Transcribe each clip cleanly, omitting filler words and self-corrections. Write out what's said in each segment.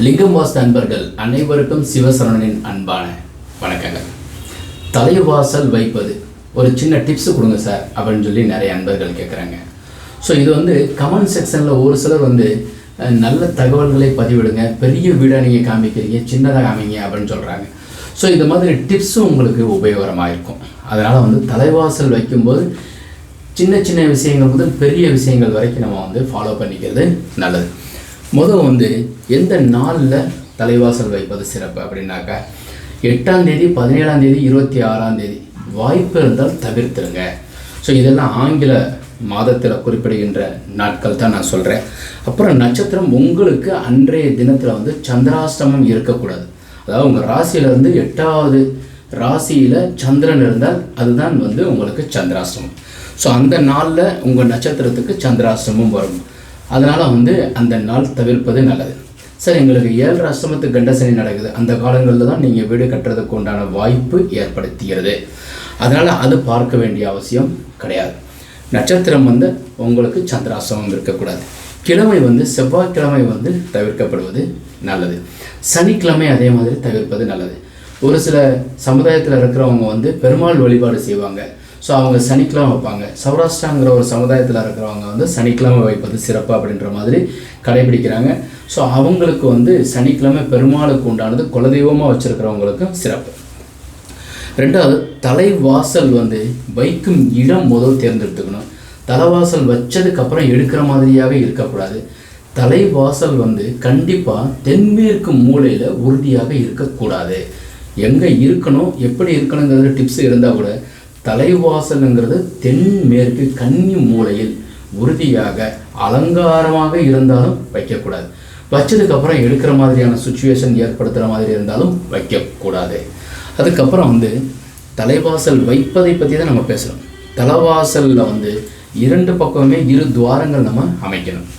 லிங்கம் வாஸ்து அன்பர்கள் அனைவருக்கும் சிவசரணனின் அன்பான வணக்கங்கள். தலைவாசல் வைப்பது ஒரு சின்ன டிப்ஸ் கொடுங்க சார் அப்படின்னு சொல்லி நிறைய அன்பர்கள் கேட்குறாங்க. ஸோ இது கமெண்ட் செக்ஷனில் ஒரு சிலர் நல்ல தகவல்களை பதிவிடுங்க, பெரிய வீடாக நீங்கள் காமிக்கிறீங்க, சின்னதாக காமிங்க அப்படின்னு சொல்கிறாங்க. ஸோ இந்த மாதிரி டிப்ஸும் உங்களுக்கு உபயோகரமாக இருக்கும். அதனால் தலைவாசல் வைக்கும்போது சின்ன சின்ன விஷயங்கள் முதல் பெரிய விஷயங்கள் வரைக்கும் நம்ம ஃபாலோ பண்ணிக்கிறது நல்லது. முதல் எந்த நாளில் தலைவாசல் வைப்பது சிறப்பு அப்படின்னாக்கா 8ஆம் தேதி, 17ஆம் தேதி, 26ஆம் தேதி வாய்ப்பு இருந்தால் தவிர்த்துருங்க. ஸோ இதெல்லாம் ஆங்கில மாதத்தில் குறிப்பிடுகின்ற நாட்கள் தான் நான் சொல்கிறேன். அப்புறம் நட்சத்திரம் உங்களுக்கு அன்றைய தினத்தில் சந்திராஷ்டமம் இருக்கக்கூடாது. அதாவது உங்கள் ராசியிலேருந்து 8வது ராசியில் சந்திரன் இருந்தால் அதுதான் உங்களுக்கு சந்திராஷ்டமம். ஸோ அந்த நாளில் உங்கள் நட்சத்திரத்துக்கு சந்திராஷ்டமம் வரும். அதனால் அந்த நாள் தவிர்ப்பது நல்லது. சார் எங்களுக்கு 7 அஷ்டமத்துக்கு கண்டசனி நடக்குது, அந்த காலங்களில் தான் நீங்கள் வீடு கட்டுறதுக்கு உண்டான வாய்ப்பு ஏற்படுத்துகிறது. அதனால் அது பார்க்க வேண்டிய அவசியம் கிடையாது. நட்சத்திரம் உங்களுக்கு சந்திராஷ்டமம் இருக்கக்கூடாது. கிழமை செவ்வாய்க்கிழமை தவிர்க்கப்படுவது நல்லது. சனிக்கிழமை அதே மாதிரி தவிர்ப்பது நல்லது. ஒரு சில சமுதாயத்தில் இருக்கிறவங்க பெருமாள் வழிபாடு செய்வாங்க. ஸோ அவங்க சனிக்கிழமை வைப்பாங்க. சௌராஷ்டிராங்கிற ஒரு சமுதாயத்தில் இருக்கிறவங்க சனிக்கிழமை வைப்பது சிறப்பு அப்படின்ற மாதிரி கடைபிடிக்கிறாங்க. ஸோ அவங்களுக்கு சனிக்கிழமை பெருமாளுக்கு உண்டானது குலதெய்வமாக வச்சுருக்கிறவங்களுக்கு சிறப்பு. ரெண்டாவது, தலைவாசல் வைக்கும் இடம் முதல் தேர்ந்தெடுத்துக்கணும். தலைவாசல் வச்சதுக்கப்புறம் எடுக்கிற மாதிரியாக இருக்கக்கூடாது. தலைவாசல் கண்டிப்பாக தென்மேற்கு மூலையில் உறுதியாக இருக்கக்கூடாது. எங்கே இருக்கணும், எப்படி இருக்கணுங்கிறது டிப்ஸ் இருந்தால் கூட தலைவாசலுங்கிறது தென்மேற்கு கன்னி மூலையில் உறுதியாக அலங்காரமாக இருந்தாலும் வைக்கக்கூடாது. வச்சதுக்கப்புறம் எடுக்கிற மாதிரியான சுச்சுவேஷன் ஏற்படுத்துகிற மாதிரி இருந்தாலும் வைக்கக்கூடாது. அதுக்கப்புறம் தலைவாசல் வைப்பதை பற்றி தான் நம்ம பேசுகிறோம். தலைவாசலில் 2 பக்கமே 2 துவாரங்கள் நம்ம அமைக்கணும்.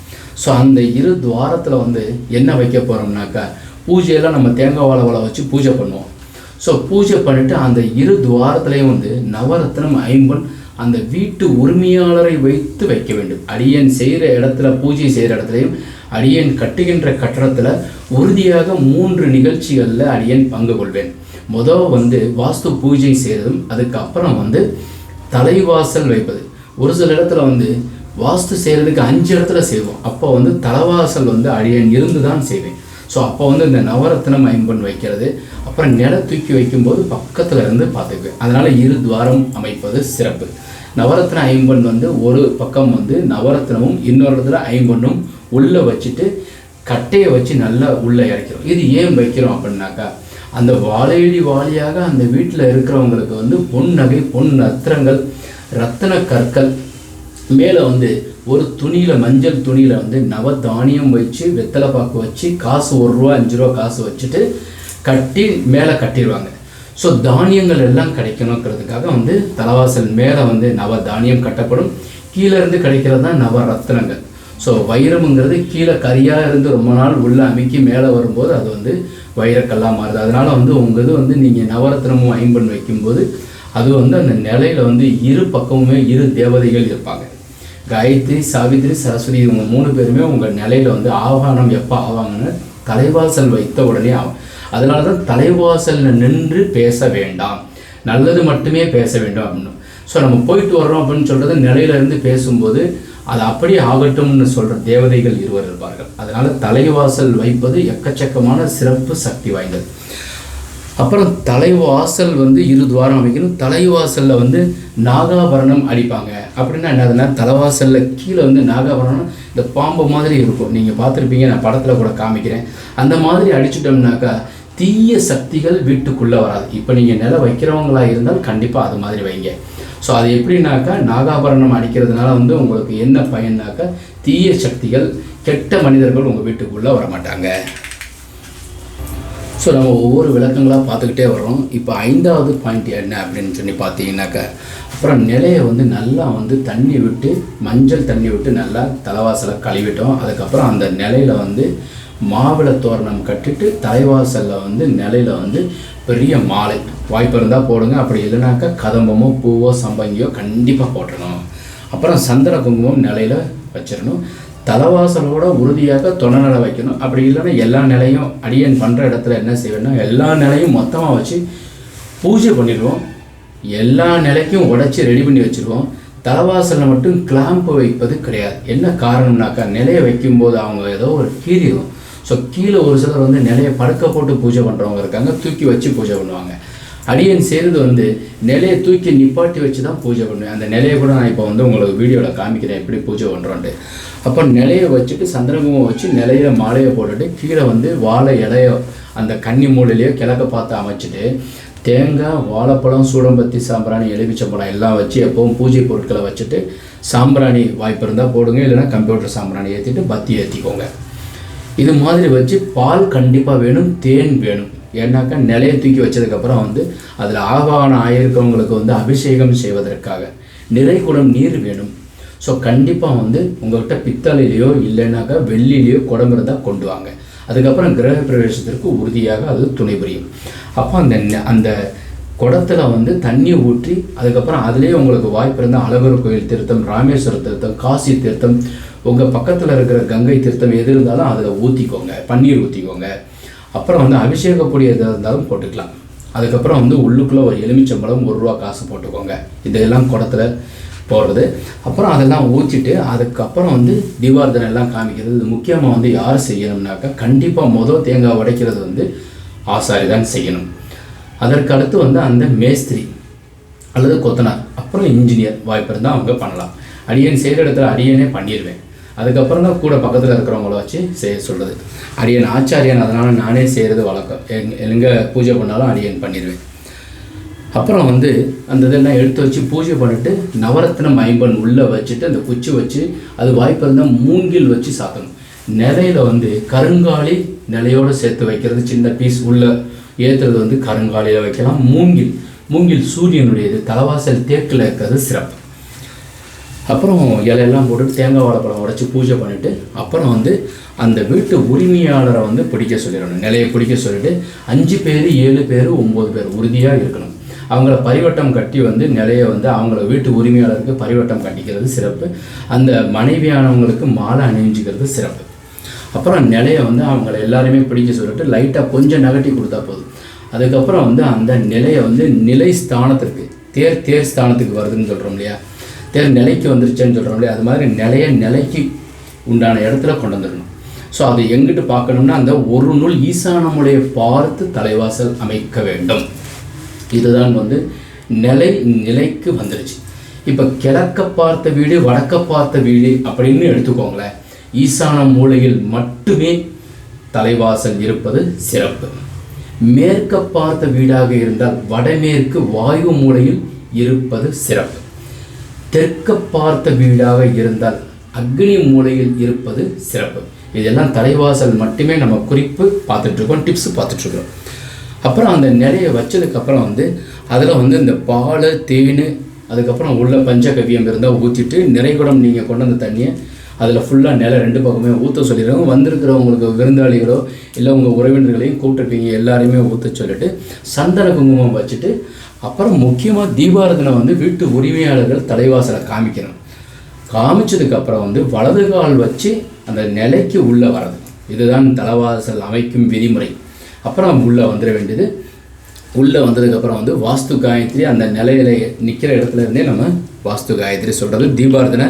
ஸோ அந்த 2 துவாரத்தில் என்ன வைக்க போகிறோம்னாக்கா, பூஜையெல்லாம் நம்ம தேங்காய் வாழை வச்சு பூஜை பண்ணுவோம். ஸோ பூஜை பண்ணிவிட்டு அந்த 2 துவாரத்துலேயும் நவரத்னம், ஐம்பொன் அந்த வீட்டு உரிமையாளரை வைத்து வைக்க வேண்டும். அடியன் செய்கிற இடத்துல, பூஜை செய்கிற இடத்துலையும் அடியன் கட்டுகின்ற கட்டடத்தில் உறுதியாக 3 நிகழ்ச்சிகளில் அடியன் பங்கு கொள்வேன். முதல் வாஸ்து பூஜை செய்கிறதும், அதுக்கப்புறம் தலைவாசல் வைப்பது. ஒரு சில இடத்துல வாஸ்து செய்கிறதுக்கு 5 இடத்துல செய்வோம். அப்போ தலைவாசல் அடியன் இருந்து தான் செய்வேன். ஸோ அப்போ இந்த நவரத்னம், ஐம்பொன் வைக்கிறது, அப்புறம் நிலை தூக்கி வைக்கும்போது பக்கத்தில் இருந்து பார்த்துக்குவேன். அதனால் 2 துவாரம் அமைப்பது சிறப்பு. நவரத்ன ஐம்பொன் ஒரு பக்கம் நவரத்னமும் இன்னொரு இடத்துல ஐம்பொன்னும் உள்ளே வச்சுட்டு கட்டையை வச்சு நல்லா உள்ளே இறக்கிறோம். இது ஏன் வைக்கிறோம் அப்படின்னாக்கா, அந்த வாழையடி வாளியாக அந்த வீட்டில் இருக்கிறவங்களுக்கு பொன் நகை, பொன் ரத்தினங்கள், ரத்தின கற்கள் மேலே ஒரு துணியில், மஞ்சள் துணியில் நவதானியம் வச்சு, வெத்தலை பாக்கு வச்சு, காசு 1 ரூபா 5 ரூபா காசு வச்சுட்டு கட்டி மேலே கட்டிடுவாங்க. ஸோ தானியங்கள் எல்லாம் கிடைக்கணுங்கிறதுக்காக தலைவாசல் மேலே நவதானியம் கட்டப்படும். கீழே இருந்து கிடைக்கிறது தான் நவரத்னங்கள். ஸோ வைரமுங்கிறது கீழே கரியாக இருந்து ரொம்ப நாள் உள்ளே அமைக்கி மேலே வரும்போது அது வைரக்கல்லாக மாறுது. அதனால் உங்கள் நீங்கள் நவரத்னமும் ஐம்பொன் வைக்கும்போது அது அந்த நிலையில் 2 பக்கமுமே 2 தேவதைகள் இருப்பாங்க. காயத்ரி, சாவித்ரி, சரஸ்வதி, இவங்க 3 பேருமே உங்கள் நிலையில் ஆவானம் எப்போ ஆவாங்கன்னு தலைவாசல் வைத்த உடனே ஆகும். அதனால தான் தலைவாசலில் நின்று பேச வேண்டாம், நல்லது மட்டுமே பேச வேண்டும் அப்படின்னு. ஸோ நம்ம போயிட்டு வர்றோம் அப்படின்னு சொல்கிறது நிலையிலேருந்து பேசும்போது அது அப்படியே ஆகட்டும்னு சொல்கிற தேவதைகள் 2 இருப்பார்கள். அதனால் தலைவாசல் வைப்பது எக்கச்சக்கமான சிறப்பு சக்தி வாய்ந்தது. அப்புறம் தலைவாசல் 2 துவாரம் அமைக்கணும். தலைவாசலில் நாகாபரணம் அடிப்பாங்க. அப்படின்னா என்னதுன்னா, தலைவாசலில் கீழே நாகாபரணம் இந்த பாம்பு மாதிரி இருக்கும். நீங்கள் பார்த்துருப்பீங்க, நான் படத்தில் கூட காமிக்கிறேன். அந்த மாதிரி அடிச்சுட்டோம்னாக்கா தீய சக்திகள் வீட்டுக்குள்ளே வராது. இப்போ நீங்கள் நிலை வைக்கிறவங்களா இருந்தால் கண்டிப்பாக அது மாதிரி வைங்க. ஸோ அது எப்படின்னாக்கா, நாகாபரணம் அடிக்கிறதுனால உங்களுக்கு என்ன பயன்னாக்கா, தீய சக்திகள், கெட்ட மனிதர்கள் உங்கள் வீட்டுக்குள்ளே வரமாட்டாங்க. ஸோ நம்ம ஒவ்வொரு விளக்கங்களாக பார்த்துக்கிட்டே வர்றோம். இப்போ 5வது பாயிண்ட் என்ன அப்படின்னு சொல்லி பார்த்தீங்கன்னாக்கா, அப்புறம் நிலையை நல்லா தண்ணி விட்டு, மஞ்சள் தண்ணி விட்டு நல்லா தலைவாசலை கழுவிட்டோம். அதுக்கப்புறம் அந்த நிலையில் மாவிளை தோரணம் கட்டிட்டு தலைவாசலில் நிலையில் பெரிய மாலை வாய்ப்பு இருந்தால் போடுங்க. அப்படி இல்லைனாக்கா கதம்பமோ, பூவோ, சம்பங்கியோ கண்டிப்பாக போட்டுடணும். அப்புறம் சந்தன குங்குமம் நிலையில் வச்சிடணும். தலைவாசலோட உறுதியாக தொலை நிலை வைக்கணும். அப்படி இல்லைன்னா எல்லா நிலையும் அடியன் பண்ணுற இடத்துல என்ன செய்வேன்னா எல்லா நிலையும் மொத்தமாக வச்சு பூஜை பண்ணிடுவோம். எல்லா நிலைக்கும் உடச்சி ரெடி பண்ணி வச்சுருவோம். தலைவாசலில் மட்டும் கிளாம்பு வைப்பது கிடையாது. என்ன காரணம்னாக்கா நிலையை வைக்கும்போது அவங்க ஏதோ ஒரு கீறிடும். ஸோ கீழே ஒரு சிலர் வந்து நிலையை படுக்க போட்டு பூஜை பண்ணுறவங்க இருக்காங்க, தூக்கி வச்சு பூஜை பண்ணுவாங்க. அடியன் செய்கிறது வந்து நிலையை தூக்கி நிப்பாட்டி வச்சு தான் பூஜை பண்ணுவேன். அந்த நிலையை கூட நான் இப்போ வந்து உங்களுக்கு வீடியோவில் காமிக்கிறேன் எப்படி பூஜை பண்ணுறோன்ட்டு. அப்போ நிலையை வச்சுட்டு சந்திரகுமம் வச்சு நிலையை மாலையை போட்டுட்டு கீழே வந்து வாழை இலையோ அந்த கன்னி மூலையிலையோ கிழக்க பார்த்து அமைச்சிட்டு தேங்காய், வாழைப்பழம், சூடம்பத்தி, சாம்பிராணி, எலுமிச்சம்பழம் எல்லாம் வச்சு எப்போவும் பூஜை பொருட்களை வச்சுட்டு சாம்பிராணி வாய்ப்பு இருந்தால் போடுங்க, இல்லைன்னா கம்ப்யூட்டர் சாம்பிராணி ஏற்றிட்டு பத்தி ஏற்றிக்கோங்க. இது மாதிரி வச்சு பால் கண்டிப்பாக வேணும், தேன் வேணும். ஏன்னாக்கா நிலையை தூக்கி வச்சதுக்கப்புறம் வந்து அதில் ஆவாகனம் ஆகியிருக்கவங்களுக்கு வந்து அபிஷேகம் செய்வதற்காக நிறைகுடம் நீர் வேணும். ஸோ கண்டிப்பாக வந்து உங்கள்கிட்ட பித்தளையிலையோ இல்லைன்னாக்கா வெள்ளிலையோ குடம் இருந்தால் கொண்டு வாங்க. அதுக்கப்புறம் கிரக பிரவேசத்திற்கு உறுதியாக அது துணை புரியும். அப்போ அந்த குடத்தில் வந்து தண்ணி ஊற்றி அதுக்கப்புறம் அதுலேயே உங்களுக்கு வாய்ப்பு இருந்தால் அழகர் கோயில் தீர்த்தம், ராமேஸ்வர தீர்த்தம், காசி தீர்த்தம், உங்கள் பக்கத்தில் இருக்கிற கங்கை தீர்த்தம் எது இருந்தாலும் அதில் ஊற்றிக்கோங்க, பன்னீர் ஊற்றிக்கோங்க. அப்புறம் வந்து அபிஷேகப்பொடி எதாக இருந்தாலும் போட்டுக்கலாம். அதுக்கப்புறம் வந்து உள்ளுக்குள்ளே ஒரு எலுமிச்சம்பழம், ₹1 காசு போட்டுக்கோங்க. இதெல்லாம் குடத்தில் போடுறது. அப்புறம் அதெல்லாம் ஊற்றிட்டு அதுக்கப்புறம் வந்து தீபார்த்தனை எல்லாம் காமிக்கிறது. இது முக்கியமாக வந்து யார் செய்யணும்னாக்கா கண்டிப்பாக தேங்காய் உடைக்கிறது வந்து ஆசாரி தான் செய்யணும். அதற்கு அடுத்து வந்து அந்த மேஸ்திரி அல்லது கொத்தனார், அப்புறம் இன்ஜினியர் வாய்ப்பு இருந்தால் அவங்க பண்ணலாம். அடியன் செய்கிற இடத்துல அடியனே பண்ணிடுவேன். அதுக்கப்புறம் தான் கூட பக்கத்தில் இருக்கிறவங்கள வச்சு செய்ய சொல்கிறது. அடியன் ஆச்சாரியன், அதனால் நானே செய்கிறது வழக்கம். எங்கே பூஜை பண்ணாலும் அடியன் பண்ணிடுவேன். அப்புறம் வந்து அந்த இதெல்லாம் எடுத்து வச்சு பூஜை பண்ணிவிட்டு நவரத்னம் ஐம்பன் உள்ளே வச்சுட்டு அந்த குச்சி வச்சு அது வாய்ப்பு இருந்தால் மூங்கில் வச்சு சாத்தணும். நிலையில் வந்து கருங்காலி நிலையோடு சேர்த்து வைக்கிறது, சின்ன பீஸ் உள்ளே ஏற்றுறது வந்து கருங்காலியில் வைக்கலாம். மூங்கில் சூரியனுடையது, தலைவாசல் தேக்கில் இருக்கிறது சிறப்பு. அப்புறம் இலையெல்லாம் போட்டு தேங்காய் வாழைப்பழம் உடைச்சி பூஜை பண்ணிவிட்டு அப்புறம் வந்து அந்த வீட்டு உரிமையாளரை வந்து பிடிக்க சொல்லிடணும். நிலையை பிடிக்க சொல்லிவிட்டு 5 பேர் 7 பேர் 9 பேர் உறுதியாக இருக்கணும். அவங்கள பரிவட்டம் கட்டி வந்து நிலையை வந்து அவங்கள வீட்டு உரிமையாளருக்கு பரிவட்டம் கட்டிக்கிறது சிறப்பு. அந்த மனைவியானவங்களுக்கு மாலை அணிஞ்சிக்கிறது சிறப்பு. அப்புறம் நிலையை வந்து அவங்கள எல்லாருமே பிடிக்க சொல்லிட்டு லைட்டாக கொஞ்சம் நகட்டி கொடுத்தா போதும். அதுக்கப்புறம் வந்து அந்த நிலையை வந்து நிலை ஸ்தானத்திற்கு தேர் ஸ்தானத்துக்கு வருதுன்னு சொல்கிறோம் இல்லையா, தேர் நிலைக்கு வந்துருச்சுன்னு சொல்கிறோம் இல்லையா, அது மாதிரி நிலைக்கு உண்டான இடத்துல கொண்டு வந்துடணும். ஸோ அதை எங்கிட்டு பார்க்கணும்னா அந்த ஒரு நூல் ஈசானமுடைய பார்த்து தலைவாசல் அமைக்க வேண்டும். இதுதான் வந்து நிலைக்கு வந்துடுச்சு. இப்போ கிழக்க பார்த்த வீடு, வடக்க பார்த்த வீடு அப்படின்னு எடுத்துக்கோங்களேன். ஈசான மூலையில் மட்டுமே தலைவாசல் இருப்பது சிறப்பு. மேற்க பார்த்த வீடாக இருந்தால் வடமேற்கு வாயு மூலையில் இருப்பது சிறப்பு. தெற்க பார்த்த வீடாக இருந்தால் அக்னி மூலையில் இருப்பது சிறப்பு. இதெல்லாம் தலைவாசல் மட்டுமே நம்ம குறிப்பு பார்த்துட்ருக்கோம், டிப்ஸ் பார்த்துட்ருக்கோம். அப்புறம் அந்த நிலையை வச்சதுக்கப்புறம் வந்து அதில் வந்து இந்த பால், தேன், அதுக்கப்புறம் உள்ள பஞ்சகவியம் இருந்தால் ஊற்றிட்டு நிறைகுடம் நீங்கள் கொண்டு வந்த தண்ணியை அதில் ஃபுல்லாக நிலை 2 பக்கமே ஊற்ற சொல்லிடுறோம். வந்திருக்கிறவங்களுக்கு விருந்தாளிகளோ இல்லை உங்கள் உறவினர்களையும் கூப்பிட்டுருப்பீங்க, எல்லாரையுமே ஊற்ற சொல்லிவிட்டு சந்தன குங்குமம் வச்சுட்டு அப்புறம் முக்கியமாக தீபாரதனை வந்து வீட்டு உரிமையாளர்கள் தலைவாசலை காமிக்கணும். காமிச்சதுக்கப்புறம் வந்து வலது கால் வச்சு அந்த நிலைக்கு உள்ளே வர்றது. இதுதான் தலைவாசல் அமைக்கும் விதிமுறை. அப்புறம் உள்ளே வந்துட வேண்டியது. உள்ளே வந்ததுக்கப்புறம் வந்து வாஸ்து காயத்ரி அந்த நிலையில் நிற்கிற இடத்துல இருந்தே நம்ம வாஸ்து காயத்ரி சொல்கிறது தீபாரதனை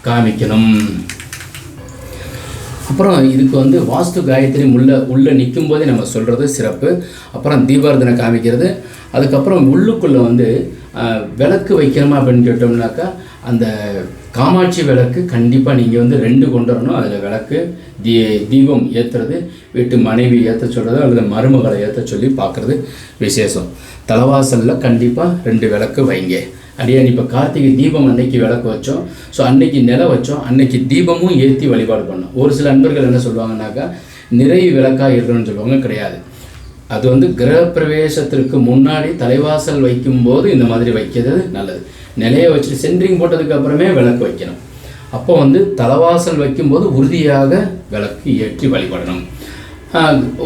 காமிக்கணும். அப்புறம் இதுக்கு வந்து வாஸ்து காயத்ரி உள்ளே நிற்கும் போதே நம்ம சொல்கிறது சிறப்பு. அப்புறம் தீபாரதனை காமிக்கிறது. அதுக்கப்புறம் உள்ளுக்குள்ளே வந்து விளக்கு வைக்கணுமா அப்படின்னு கேட்டோம்னாக்கா அந்த காமாட்சி விளக்கு கண்டிப்பாக நீங்கள் வந்து 2 கொண்டு வரணும். அதில் விளக்கு தீபம் ஏற்றுறது, வீட்டு மனைவி ஏற்ற சொல்கிறது அல்லது மருமகளை ஏற்ற சொல்லி பார்க்குறது விசேஷம். தலைவாசலில் கண்டிப்பாக 2 விளக்கு வைங்க. அடியான் இப்போ கார்த்திகை தீபம் அன்னைக்கு விளக்கு வச்சோம். ஸோ அன்னைக்கு நிலை வச்சோம், அன்னைக்கு தீபமும் ஏற்றி வழிபாடு பண்ணோம். ஒரு சில நண்பர்கள் என்ன சொல்லுவாங்கன்னாக்கா நிறை விளக்காக இருக்கணும்னு சொல்லுவாங்க. கிடையாது. அது வந்து கிரகப்பிரவேசத்திற்கு முன்னாடி தலைவாசல் வைக்கும்போது இந்த மாதிரி வைக்கிறது நல்லது. நிலையை வச்சுட்டு சென்ட்ரிங் போட்டதுக்கு அப்புறமே விளக்கு வைக்கணும். அப்போ வந்து தலைவாசல் வைக்கும்போது உறுதியாக விளக்கு ஏற்றி வழிபடணும்.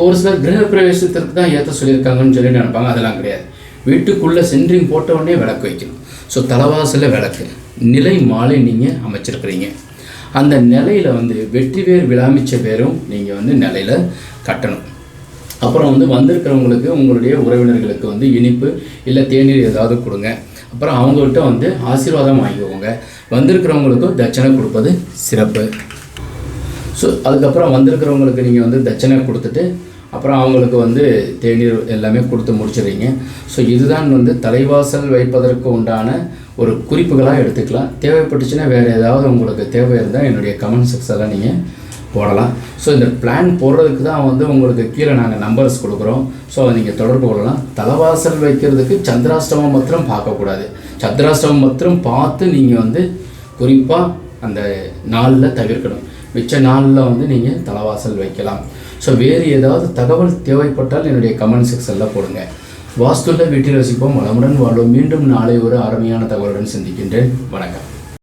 ஒரு சிலர் கிரகப்பிரவேசத்திற்கு தான் ஏற்ற சொல்லியிருக்காங்கன்னு சொல்லி நினைப்பாங்க. அதெல்லாம் கிடையாது. வீட்டுக்குள்ளே சென்ட்ரிங் போட்ட உடனே விளக்கு வைக்கணும். ஸோ தலைவாசலில் விளக்கு, நிலை மாலை நீங்கள் அமைச்சிருக்கிறீங்க. அந்த நிலையில் வந்து வெற்றி வேர் விழாமிச்ச பேரும் நீங்கள் வந்து நிலையில் கட்டணும். அப்புறம் வந்து வந்திருக்கிறவங்களுக்கு உங்களுடைய உறவினர்களுக்கு வந்து இனிப்பு இல்லை தேநீர் ஏதாவது கொடுங்க. அப்புறம் அவங்கள்ட்ட வந்து ஆசீர்வாதம் வாங்கிக்கோங்க. வந்திருக்கிறவங்களுக்கும் தட்சணை கொடுப்பது சிறப்பு. ஸோ அதுக்கப்புறம் வந்திருக்கிறவங்களுக்கு நீங்கள் வந்து தட்சணை கொடுத்துட்டு அப்புறம் அவங்களுக்கு வந்து தேநீர் எல்லாமே கொடுத்து முடிச்சிடுறீங்க. ஸோ இதுதான் வந்து தலைவாசல் வைப்பதற்கு உண்டான ஒரு குறிப்புகளாக எடுத்துக்கலாம். தேவைப்பட்டுச்சுன்னா வேறு ஏதாவது உங்களுக்கு தேவை இருந்தால் என்னுடைய கமெண்ட் செக்ஷனில் நீங்கள் போடலாம். ஸோ இந்த பிளான் போடுறதுக்கு தான் வந்து உங்களுக்கு கீழே நாங்கள் நம்பர்ஸ் கொடுக்குறோம். ஸோ அதை நீங்கள் தொடர்பு கொள்ளலாம். தலைவாசல் வைக்கிறதுக்கு சந்திராஷ்டமம் மாத்திரம் பார்க்கக்கூடாது. சந்திராஷ்டமம் மாத்திரம் பார்த்து நீங்கள் வந்து குறிப்பாக அந்த நாளில் தவிர்க்கணும். மிச்ச நாளில் வந்து நீங்கள் தலைவாசல் வைக்கலாம். ஸோ வேறு ஏதாவது தகவல் தேவைப்பட்டால் என்னுடைய கமெண்ட் செக்ஷனில் போடுங்க. வாஸ்துல வீட்டில் வசிப்போம், வளமுடன் வாழ்வோம். மீண்டும் நாளை ஒரு அருமையான தகவலுடன் சந்திக்கின்றேன். வணக்கம்.